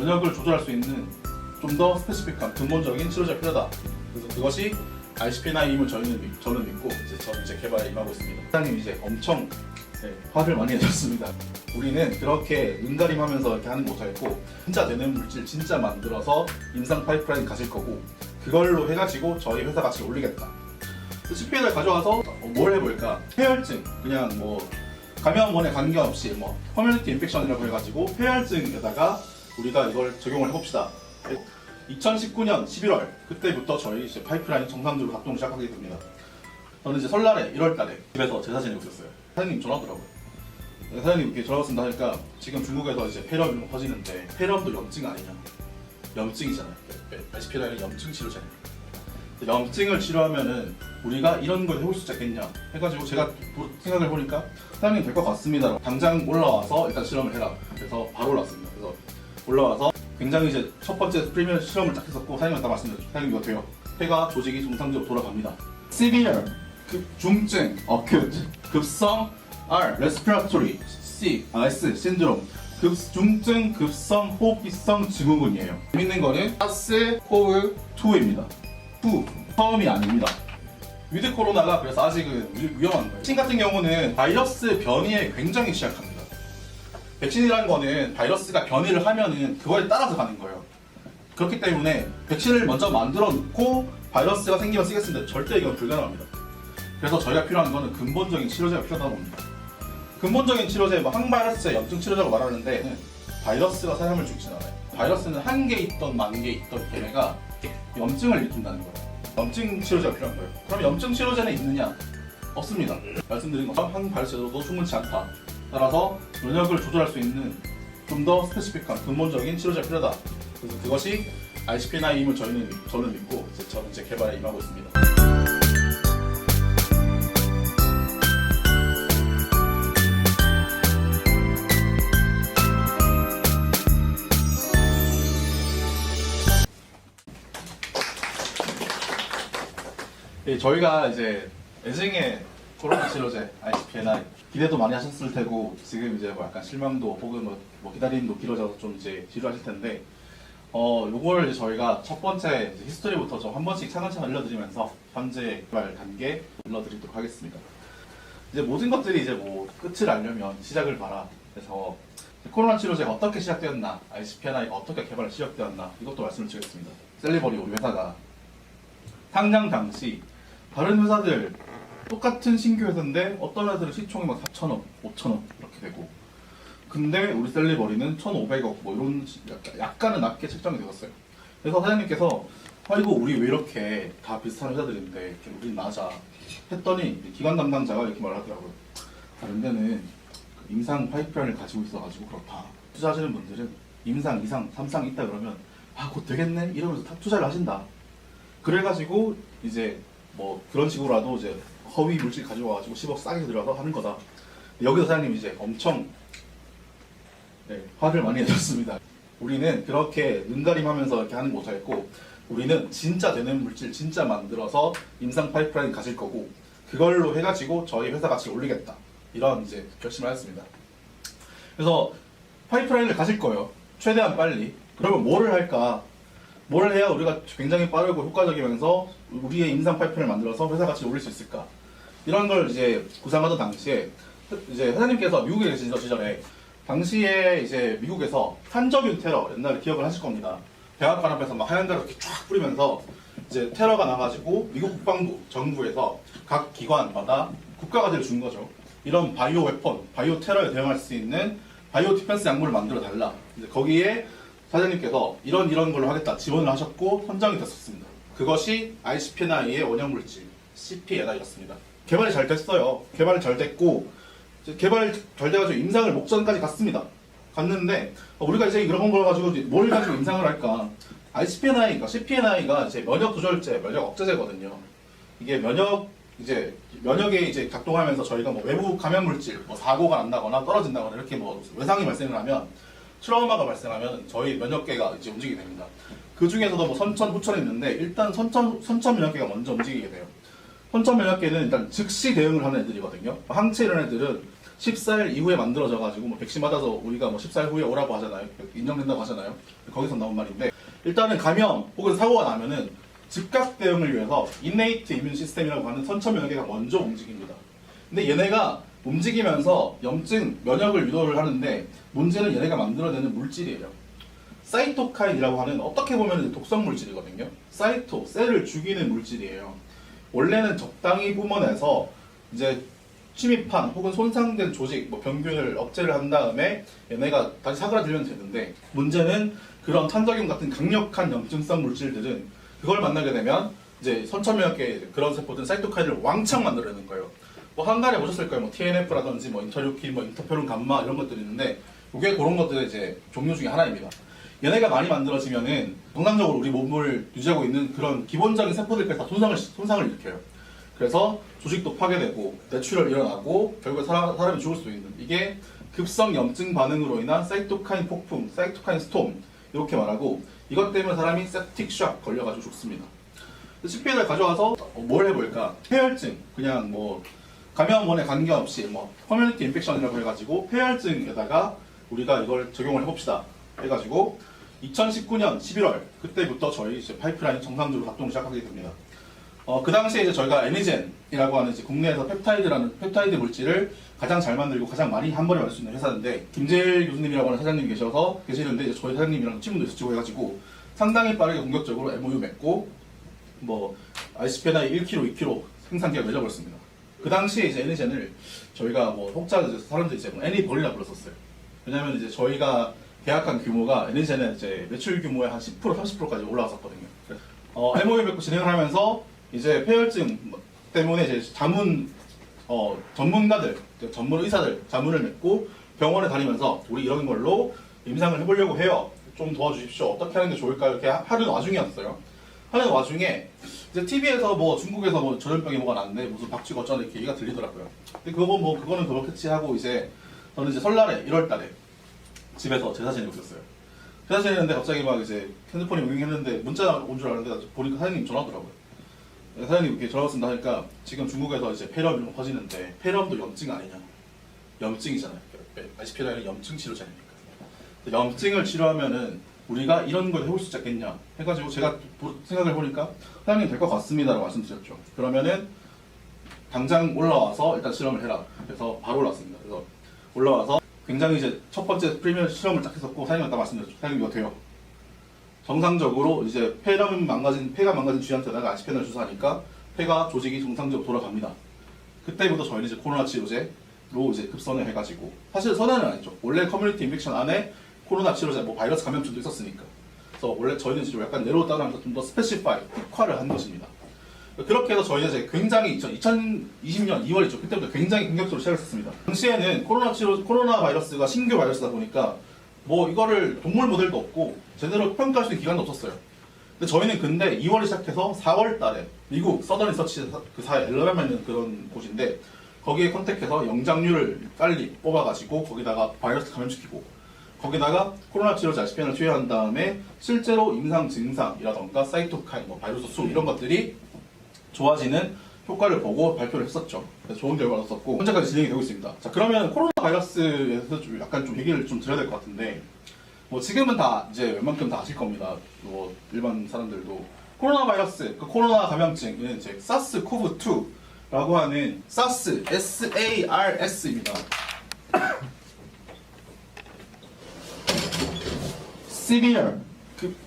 면역을 조절할 수 있는 좀 더 스페시픽한 근본적인 치료제가 필요하다. 그래서 그것이 ICP-9임을 저는 믿고 저는 개발에 임하고 있습니다. 사장님 이제 엄청 화를 많이 내셨습니다. 우리는 그렇게 눈가림하면서 이렇게 하는 거 못하겠고 진짜 되는 물질 진짜 만들어서 임상 파이프라인 가실 거고 그걸로 해가지고 저희 회사 가치를 올리겠다. CPN을 가져와서 뭘 해볼까? 폐혈증 그냥 뭐 감염원에 관계없이 뭐 커뮤니티 인펙션이라고 해가지고 폐혈증에다가 우리가 이걸 적용을 해봅시다. 2019년 11월 그때부터 저희 이제 파이프라인 정상적으로 작동을 시작하게 됩니다. 저는 이제 설날에 1월달에 집에서 제사 지내고 있었어요. 사장님 전화 왔더라고요. 사장님 이렇게 전화 왔습니다 하니까 지금 중국에서 이제 폐렴이 퍼지는데 폐렴도 염증 아니냐? 염증이잖아요. ICP-9은 염증 치료잖아요. 염증을 치료하면은 우리가 이런 걸 해볼 수 있겠냐 해가지고 제가 생각을 해보니까 사장님 될 것 같습니다. 당장 올라와서 일단 실험을 해라. 그래서 바로 올라왔습니다. 그래서 올라와서 굉장히 이제 첫 번째 프리미엄 실험을 딱 했었고 사장님한테 다 말씀드렸죠. 사장님 이거 돼요. 폐가 조직이 정상적으로 돌아갑니다. Severe 중증 acute 급성 R respiratory C S 신드롬 중증 급성 호흡기성 증후군이에요. 재밌는 거는 SARS-CoV-2입니다. 처음이 아닙니다. 위드 코로나가 그래서 아직은 위험한 거예요. 백신 같은 경우는 바이러스 변이에 굉장히 취약합니다. 백신이라는 거는 바이러스가 변이를 하면은 그거에 따라서 가는 거예요. 그렇기 때문에 백신을 먼저 만들어 놓고 바이러스가 생기면 쓰겠습니다. 절대 이건 불가능합니다. 그래서 저희가 필요한 거는 근본적인 치료제가 필요하다고 봅니다. 근본적인 치료제, 뭐 항바이러스제 염증 치료제라고 말하는데 바이러스가 사람을 죽이진 않아요. 바이러스는 한 개 있던 만 개 있던 걔네가 염증을 일으킨다는 거예요. 염증 치료제가 필요한 거예요. 그럼 염증 치료제는 있느냐? 없습니다. 말씀드린 것처럼 항바이러스제도 충분치 않다. 따라서 면역을 조절할 수 있는 좀 더 스페시픽한 근본적인 치료제가 필요하다. 그래서 그것이 ICP-9임을 저는 믿고 저는 이제 개발에 임하고 있습니다. 저희가 이제 애증의 코로나 치료제 ICP-9 기대도 많이 하셨을 테고 지금 이제 뭐 약간 실망도 혹은 뭐 기다림도 길어져서 좀 이제 지루하실 텐데 요걸 이제 저희가 첫 번째 이제 히스토리부터 좀 한 번씩 차근차근 알려드리면서 현재 개발 단계 알려드리도록 하겠습니다. 이제 모든 것들이 이제 뭐 끝을 알려면 시작을 봐라. 그래서 코로나 치료제가 어떻게 시작되었나, ICP-9가 어떻게 개발 시작되었나 이것도 말씀을 드리겠습니다. 셀리버리 우리 회사가 상장 당시 다른 회사들 똑같은 신규 회사인데 어떤 회사들은 시총이 막 4,000억, 5,000억 이렇게 되고 근데 우리 셀리버리는 1,500억 뭐 이런 약간은 낮게 책정이 되었어요. 그래서 사장님께서 아이고 우리 왜 이렇게 다 비슷한 회사들인데 우린 낮아 했더니 기관 담당자가 이렇게 말하더라고요. 다른 데는 임상 파이프라인을 가지고 있어가지고 그렇다. 투자하시는 분들은 임상, 2상, 3상 있다 그러면 곧 되겠네 이러면서 다 투자를 하신다. 그래가지고 이제 뭐 그런 식으로라도 이제 허위 물질 가지고 와가지고 10억 싸게 들어가서 하는 거다. 여기서 사장님 이제 엄청 화를 많이 내셨습니다. 우리는 그렇게 눈가림하면서 이렇게 하는 거 못하겠고 우리는 진짜 되는 물질 진짜 만들어서 임상 파이프라인 가실 거고 그걸로 해가지고 저희 회사 가치를 올리겠다. 이런 이제 결심을 하였습니다. 그래서 파이프라인을 가실 거예요. 최대한 빨리. 그러면 뭐를 할까? 뭘 해야 우리가 굉장히 빠르고 효과적이면서 우리의 임상 파이프를 만들어서 회사 가치를 올릴 수 있을까? 이런 걸 이제 구상하던 당시에 이제 회장님께서 미국에 계신 시절에 당시에 이제 미국에서 산적인 테러 옛날에 기억을 하실 겁니다. 백악관 앞에서 막 하얀 가루 이렇게 쫙 뿌리면서 이제 테러가 나가지고 미국 국방부 정부에서 각 기관마다 국가과제를 준 거죠. 이런 바이오 웨폰, 바이오 테러에 대응할 수 있는 바이오 디펜스 약물을 만들어 달라. 이제 거기에 사장님께서 이런 걸로 하겠다 지원을 하셨고 선정이 됐었습니다. 그것이 ICP-9의 원형 물질 CP-NI였습니다. 개발이 잘 됐어요. 개발이 잘 됐고 개발이 잘 돼가지고 임상을 목전까지 갔습니다. 갔는데 우리가 이제 이런 걸 가지고 뭘 가지고 임상을 할까? ICP-9가 CP-NI가 이제 면역 조절제, 면역 억제제거든요. 이게 면역에 이제 작동하면서 저희가 뭐 외부 감염 물질, 뭐 사고가 난다거나 떨어진다거나 이렇게 뭐 외상이 발생을 하면 트라우마가 발생하면 저희 면역계가 이제 움직이게 됩니다. 그 중에서도 뭐 선천, 후천이 있는데 일단 선천 면역계가 먼저 움직이게 돼요. 선천 면역계는 일단 즉시 대응을 하는 애들이거든요. 항체 이런 애들은 14일 이후에 만들어져가지고 뭐 백신 맞아서 우리가 뭐 14일 후에 오라고 하잖아요. 인정된다고 하잖아요. 거기서 나온 말인데 일단은 감염 혹은 사고가 나면은 즉각 대응을 위해서 인네이트 이뮨 시스템이라고 하는 선처 면역계가 먼저 움직입니다. 근데 얘네가 움직이면서 염증 면역을 유도를 하는데 문제는 얘네가 만들어내는 물질이에요. 사이토카인이라고 하는 어떻게 보면 독성 물질이거든요. 사이토, 셀을 죽이는 물질이에요. 원래는 적당히 뿜어내서 이제 침입한 혹은 손상된 조직, 뭐 병균을 억제를 한 다음에 얘네가 다시 사그라들면 되는데 문제는 그런 탄저균 같은 강력한 염증성 물질들은 그걸 만나게 되면 이제 선천면역계 그런 세포들은 사이토카인을 왕창 만들어내는 거예요. 뭐 한간에 보셨을 거예요. 뭐 TNF라든지 뭐 인터류킨, 뭐 인터페론 감마 이런 것들이 있는데 그게 그런 것들의 이제 종류 중에 하나입니다. 얘네가 많이 만들어지면은 정상적으로 우리 몸을 유지하고 있는 그런 기본적인 세포들까지 다 손상을 일으켜요. 그래서 조직도 파괴되고 뇌출혈 일어나고 결국에 사람이 죽을 수도 있는 이게 급성 염증 반응으로 인한 사이토카인 폭풍, 사이토카인 스톰 이렇게 말하고 이것 때문에 사람이 septic shock 걸려가지고 죽습니다. 식비를 가져와서 뭘 해볼까? 폐혈증, 그냥 뭐 감염원에 관계없이 뭐 커뮤니티 인펙션이라고 해가지고 폐혈증에다가 우리가 이걸 적용을 해봅시다 해가지고 2019년 11월 그때부터 저희 이제 파이프라인이 정상적으로 작동을 시작하게 됩니다. 그 당시에 이제 저희가 애니젠이라고 하는 이제 국내에서 펩타이드 물질을 가장 잘 만들고 가장 많이 한 번에 만들 수 있는 회사인데 김재일 교수님이라고 하는 사장님이 계시는데 이제 저희 사장님이랑 친분도 있으시고 해가지고 상당히 빠르게 공격적으로 MOU 맺고 뭐 ICP-9 1kg, 2kg 생산 계약 맺어버렸습니다. 그 당시에 이제 애니젠을 저희가 뭐 혹자 사람들이 이제 뭐 애니벌이라 불렀었어요. 왜냐면 이제 저희가 계약한 규모가 애니젠은 이제 매출 규모의 한 10%, 30%까지 올라왔었거든요. MOU 맺고 진행을 하면서 이제 폐혈증 때문에 이제 전문가들, 전문 의사들 자문을 맺고 병원에 다니면서 우리 이런 걸로 임상을 해보려고 해요. 좀 도와주십시오. 어떻게 하는 게 좋을까요? 이렇게 하는 와중이었어요. 하는 와중에 이제 TV에서 뭐 중국에서 뭐 전염병이 뭐가 났는데 무슨 박쥐가 어쩌네 이렇게 얘기가 들리더라고요. 근데 그거는 그렇겠지 하고 이제 저는 이제 설날에 1월달에 집에서 제사 지내고 있었어요. 제사 지내는데 갑자기 막 이제 핸드폰이 윙했는데 문자 온 줄 알았는데 보니까 사장님 전화 오더라고요. 사장님 이렇게 전화 왔습니다 하니까 지금 중국에서 이제 폐렴 이런 거 퍼지는데 폐렴도 염증 아니냐? 염증이잖아요. ICP-9은 염증 치료제니까. 염증을 치료하면은 우리가 이런 걸 해볼 수 있겠냐 해가지고 제가 생각을 해보니까 사장님 될 것 같습니다라고 말씀드렸죠. 그러면은 당장 올라와서 일단 실험을 해라. 그래서 바로 올라왔습니다. 그래서 올라와서 굉장히 이제 첫 번째 프리미엄 실험을 딱 했었고 사장님한테 딱 말씀드렸죠. 사장님 이거 돼요. 정상적으로 이제 폐가 망가진 쥐한테다가 ICP-9을 주사하니까 폐가 조직이 정상적으로 돌아갑니다. 그때부터 저희는 이제 코로나 치료제로 이제 급선을 해가지고 사실 선회는 아니죠. 원래 커뮤니티 인펙션 안에 코로나 치료제, 뭐 바이러스 감염증도 있었으니까. 그래서 원래 저희는 지금 약간 내로 따라하면서 좀 더 스페시파이, 특화를 한 것입니다. 그렇게 해서 저희는 이제 굉장히 2020년 2월이죠. 그때부터 굉장히 공격적으로 시작했었습니다. 당시에는 코로나 바이러스가 신규 바이러스다 보니까 뭐 이거를 동물 모델도 없고 제대로 평가할 수 있는 기관도 없었어요. 근데 저희는 2월에 시작해서 4월 달에 미국 서던 리서치 그 사이 엘러베마 있는 그런 곳인데 거기에 컨택해서 영장류를 빨리 뽑아가지고 거기다가 바이러스 감염시키고 거기다가 코로나 치료제 ICP-9을 투여한 다음에 실제로 임상 증상이라던가 사이토카인, 뭐 바이러스 수 이런 것들이 좋아지는 효과를 보고 발표를 했었죠. 그래서 좋은 결과를 얻었고 현재까지 진행이 되고 있습니다. 자, 그러면 코로나 바이러스에서 좀 약간 좀 얘기를 좀 드려야 될 것 같은데 뭐 지금은 다 이제 웬만큼 다 아실 겁니다. 뭐 일반 사람들도 코로나 바이러스, 그 코로나 감염증은 이제 사스코브2라고 하는 사스, SARS입니다. severe,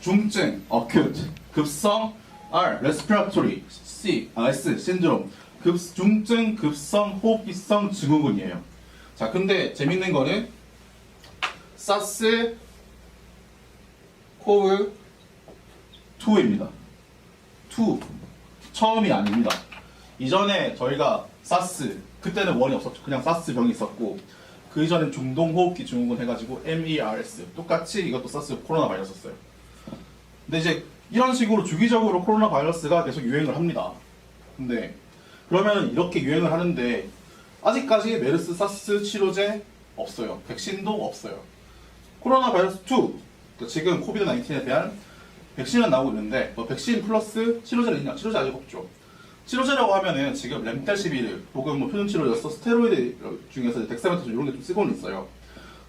중증, acute, 급성, R, respiratory, S, 신드롬, 중증, 급성, 호흡기성 증후군이에요. 자, 근데 재밌는 거는 사스, 코브 2입니다. 2, 처음이 아닙니다. 이전에 저희가 사스, 그때는 원이 없었죠. 그냥 사스 병이 있었고 그 이전엔 중동호흡기 증후군 해가지고 MERS 똑같이 이것도 사스 코로나 바이러스였어요. 근데 이제 이런 식으로 주기적으로 코로나 바이러스가 계속 유행을 합니다. 근데 그러면 이렇게 유행을 하는데 아직까지 메르스 사스 치료제 없어요. 백신도 없어요. 코로나 바이러스 2, 그러니까 지금 코비드 19에 대한 백신은 나오고 있는데 뭐 백신 플러스 치료제는 있냐? 치료제 아직 없죠. 치료제라고 하면은 지금 렘데시비르 혹은 뭐 표준 치료제로서 스테로이드 중에서 덱사메타존 이런 게 좀 쓰고는 있어요.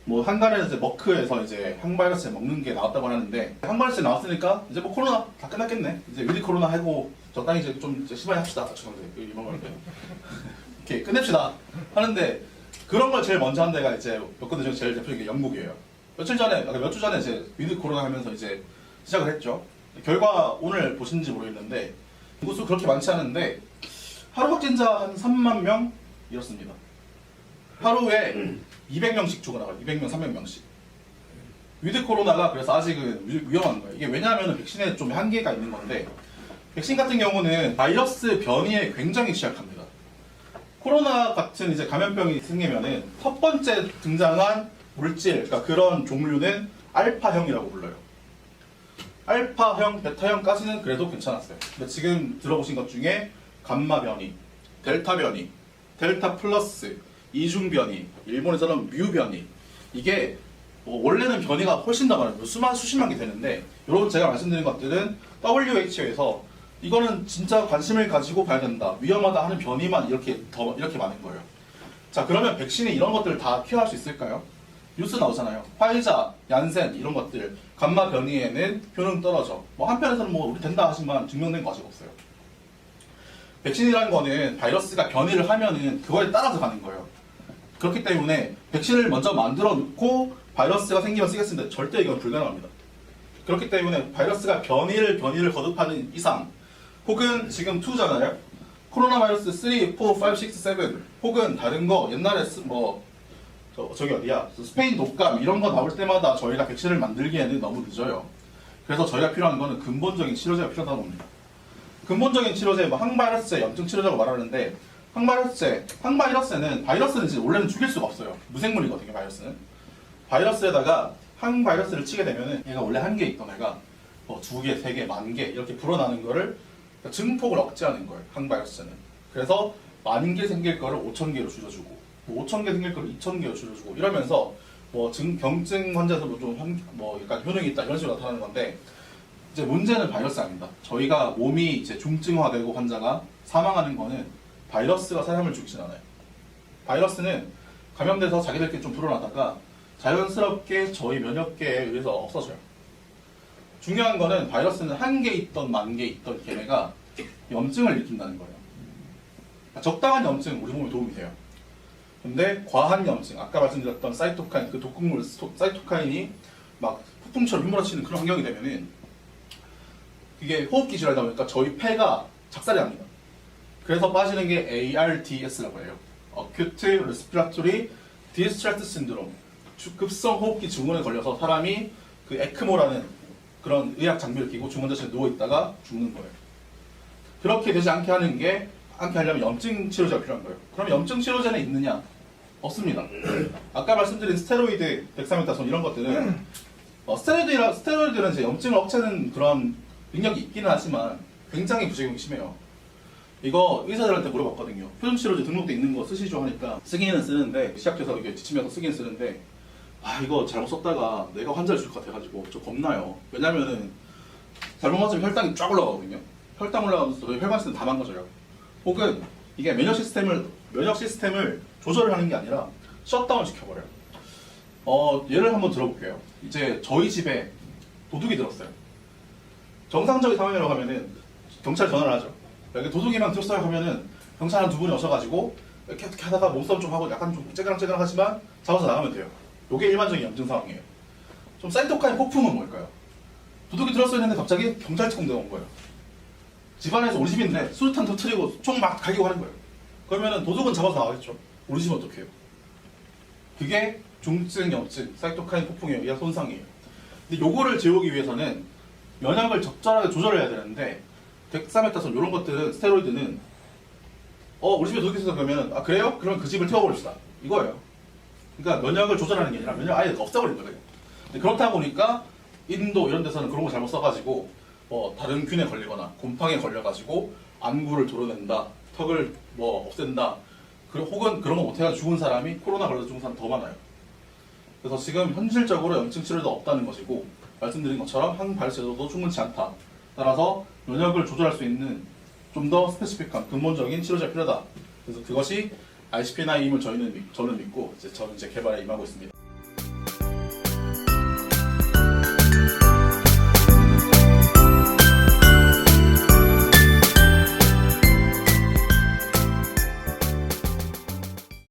뭐 한간에 이제 머크에서 이제 항바이러스 먹는 게 나왔다고 하는데 항바이러스 나왔으니까 이제 뭐 코로나 다 끝났겠네. 이제 위드 코로나 하고 적당히 이제 좀 이제 시바이 합시다. 죄송한데 이만 말할게요. 이렇게 끝냅시다 하는데 그런 걸 제일 먼저 한 데가 이제 몇 군데 중에 제일 대표적인 게 영국이에요. 몇 주 전에 이제 위드 코로나 하면서 이제 시작을 했죠. 결과 오늘 보신지 모르겠는데 인구수 그렇게 많지 않은데 하루 확진자 한 3만 명 이렇습니다. 하루에 200명씩 죽어나가요. 200명, 300명씩. 위드 코로나가 그래서 아직은 위험한 거예요. 이게 왜냐하면 백신에 좀 한계가 있는 건데 백신 같은 경우는 바이러스 변이에 굉장히 취약합니다. 코로나 같은 이제 감염병이 생기면은 첫 번째 등장한 물질, 그러니까 그런 종류는 알파형이라고 불러요. 알파형, 베타형까지는 그래도 괜찮았어요. 근데 지금 들어보신 것 중에 감마 변이, 델타 변이, 델타 플러스, 이중 변이, 일본에서는 뮤 변이, 이게 뭐 원래는 변이가 훨씬 더 많아요. 수십만 개 되는데 여러분 제가 말씀드린 것들은 WHO에서 이거는 진짜 관심을 가지고 봐야 된다, 위험하다 하는 변이만 이렇게 많은 거예요. 자, 그러면 백신이 이런 것들을 다 케어할 수 있을까요? 뉴스 나오잖아요. 화이자, 얀센 이런 것들 감마 변이에는 효능 떨어져. 뭐 한편에서는 뭐 우리 된다 하지만 증명된 거 아직 없어요. 백신이라는 거는 바이러스가 변이를 하면은 그거에 따라서 가는 거예요. 그렇기 때문에 백신을 먼저 만들어 놓고 바이러스가 생기면 쓰겠습니다. 절대 이건 불가능합니다. 그렇기 때문에 바이러스가 변이를 거듭하는 이상, 혹은 지금 2잖아요. 코로나 바이러스 3, 4, 5, 6, 7 혹은 다른 거 옛날에 저기 어디야? 스페인 독감 이런 거 나올 때마다 저희가 백신을 만들기에는 너무 늦어요. 그래서 저희가 필요한 거는 근본적인 치료제가 필요하다고 봅니다. 근본적인 치료제, 뭐 항바이러스제, 염증 치료제라고 말하는데 항바이러스는 바이러스는 이제 원래는 죽일 수가 없어요. 무생물이거든요, 바이러스는. 바이러스에다가 항바이러스를 치게 되면은 얘가 원래 한 개 있던 애가 뭐 2개, 3개, 10,000개 이렇게 불어나는 거를 증폭을 억제하는 거예요, 항바이러스는. 그래서 10,000개 생길 거를 5,000개로 줄여주고, 뭐 5,000개 생길 거를 2,000개로 줄여주고 이러면서 뭐 경증 환자에서도 좀 약간 효능이 있다 이런 식으로 나타나는 건데, 이제 문제는 바이러스 아닙니다. 저희가 몸이 이제 중증화되고 환자가 사망하는 거는 바이러스가 사람을 죽이진 않아요. 바이러스는 감염돼서 자기들끼리 좀 불어나다가 자연스럽게 저희 면역계에 의해서 없어져요. 중요한 거는 바이러스는 1개 있던 10,000개 있던 걔네가 염증을 일으킨다는 거예요. 적당한 염증 우리 몸에 도움이 돼요. 근데 과한 염증, 아까 말씀드렸던 사이토카인, 그 독극물 사이토카인이 막 폭풍처럼 휘몰아치는 그런 환경이 되면은 이게 호흡기 질환이다 보니까 저희 폐가 작살이 납니다. 그래서 빠지는 게 ARDS라고 해요. Acute Respiratory Distress Syndrome. 급성 호흡기 증후군에 걸려서 사람이 그 에크모라는 그런 의학 장비를 끼고 중환자실에 누워 있다가 죽는 거예요. 그렇게 되지 않게 하려면 염증 치료제가 필요한 거예요. 그럼 염증 치료제는 있느냐? 없습니다. 아까 말씀드린 스테로이드, 덱사메타손 이런 것들은 스테로이드는 이제 염증을 억제하는 그런 능력이 있기는 하지만 굉장히 부작용이 심해요. 이거 의사들한테 물어봤거든요. 표준 치료제 등록돼 있는 거 쓰시죠 하니까 쓰기는 쓰는데, 시작해서 이게 지치면서 쓰긴 쓰는데, 이거 잘못 썼다가 내가 환자를 줄 것 같아가지고 좀 겁나요. 왜냐면은 잘못 맞으면 혈당이 쫙 올라가거든요. 혈당 올라가면서 혈관 시스템 다 망가져요. 혹은 이게 면역 시스템을 조절을 하는 게 아니라 셧다운 시켜버려요. 예를 한번 들어볼게요. 이제 저희 집에 도둑이 들었어요. 정상적인 상황이라고 하면은 경찰에 전화를 하죠. 여기 도둑이만 들었어요 하면은 경찰 한 2분이 오셔가지고 이렇게 하다가 몸싸움 좀 하고 약간 좀 째그랑째그랑 하지만 잡아서 나가면 돼요. 이게 일반적인 염증 상황이에요. 좀 사이토카인 폭풍은 뭘까요? 도둑이 들었어야 했는데 갑자기 경찰 특공대가 온 거예요. 집안에서 우리 집인데 수류탄 터뜨리고 총 막 갈기고 하는 거예요. 그러면은 도둑은 잡아서 나가겠죠. 우리 집은 어떻게 해요? 그게 중증 염증, 사이토카인 폭풍에 의한 손상이에요. 근데 요거를 재우기 위해서는 면역을 적절하게 조절해야 되는데, 덱사메타손 이런 것들은, 스테로이드는 우리 집에 도둑이 있어서 그러면은 그래요? 그러면 그 집을 태워버립시다 이거예요. 그러니까 면역을 조절하는 게 아니라 면역 아예 없애버린 거예요. 근데 그렇다 보니까 인도 이런 데서는 그런 거 잘못 써가지고 다른 균에 걸리거나 곰팡이에 걸려가지고 안구를 도려낸다, 턱을 없앤다, 혹은 그런 거 못해가지고 죽은 사람이, 코로나 걸려서 죽은 사람 더 많아요. 그래서 지금 현실적으로 염증 치료도 없다는 것이고, 말씀드린 것처럼 항바이러스 제도도 충분치 않다. 따라서 면역을 조절할 수 있는 좀 더 스페시픽한 근본적인 치료제가 필요하다. 그래서 그것이 RCP9임을 저는 믿고 저는 이제 개발에 임하고 있습니다.